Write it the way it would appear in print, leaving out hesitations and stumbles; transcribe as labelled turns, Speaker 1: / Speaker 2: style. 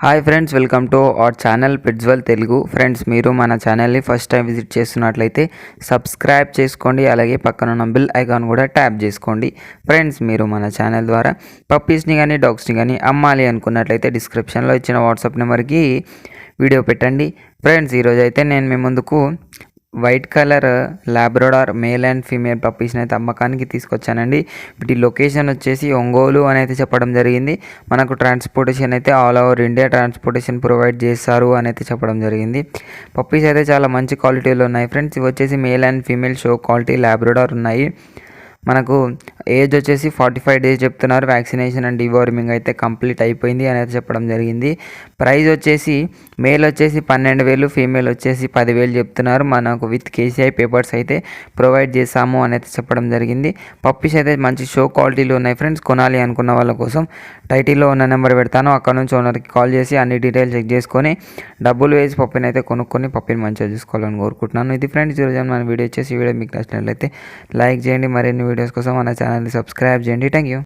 Speaker 1: Hi friends, welcome to our channel పిట్స్వెల్ Telugu. Friends, మీరు మన ఛానల్ని ఫస్ట్ టైం విజిట్ చేస్తున్నట్లయితే సబ్స్క్రైబ్ చేసుకోండి, అలాగే పక్కన ఉన్న బెల్ ఐకాన్ కూడా ట్యాప్ చేసుకోండి. ఫ్రెండ్స్, మీరు మన ఛానల్ ద్వారా పప్పీస్ని కానీ డాగ్స్ని కానీ అమ్మాలి అనుకున్నట్లయితే డిస్క్రిప్షన్లో ఇచ్చిన వాట్సాప్ నెంబర్కి వీడియో పెట్టండి. ఫ్రెండ్స్, ఈరోజు అయితే నేను మీ ముందుకు white colour labrador male and female పప్పీస్ని అయితే అమ్మకానికి తీసుకొచ్చానండి. వీటి లొకేషన్ వచ్చేసి ఒంగోలు అని అయితే చెప్పడం జరిగింది. మనకు ట్రాన్స్పోర్టేషన్ అయితే all over India transportation provide చేస్తారు అని అయితే చెప్పడం జరిగింది. పప్పీస్ అయితే చాలా మంచి క్వాలిటీలో ఉన్నాయి ఫ్రెండ్స్. ఇవి వచ్చేసి male and female show quality Labrador ఉన్నాయి. మనకు ఏజ్ వచ్చేసి 45 days చెప్తున్నారు. వ్యాక్సినేషన్ అండ్ డివార్మింగ్ అయితే కంప్లీట్ అయిపోయింది అని అయితే చెప్పడం జరిగింది. ప్రైస్ వచ్చేసి మేల్ వచ్చేసి 12,000, ఫీమేల్ వచ్చేసి 10,000 చెప్తున్నారు. మనకు విత్ కేసీఐ పేపర్స్ అయితే ప్రొవైడ్ చేస్తాము అని అయితే చెప్పడం జరిగింది. పప్పీస్ అయితే మంచి షో క్వాలిటీలో ఉన్నాయి ఫ్రెండ్స్. కొనాలి అనుకున్న వాళ్ళ కోసం టైటిల్లో ఉన్న నెంబర్ పెడతాను, అక్కడ నుంచి ఓనర్కి కాల్ చేసి అన్ని డీటెయిల్స్ చెక్ చేసుకొని డబ్బులు వేసి పప్పిని అయితే కొనుక్కొని పప్పిని మంచిగా చూసుకోవాలని కోరుకుంటున్నాను. ఇది ఫ్రెండ్స్, ఈరోజు మన వీడియో వచ్చేసి వీడియో మీకు నచ్చినట్లయితే లైక్ చేయండి. మరిన్ని వీడియోస్ కోసం మన ఛానల్ని సబ్స్క్రైబ్ చేయండి. Thank you.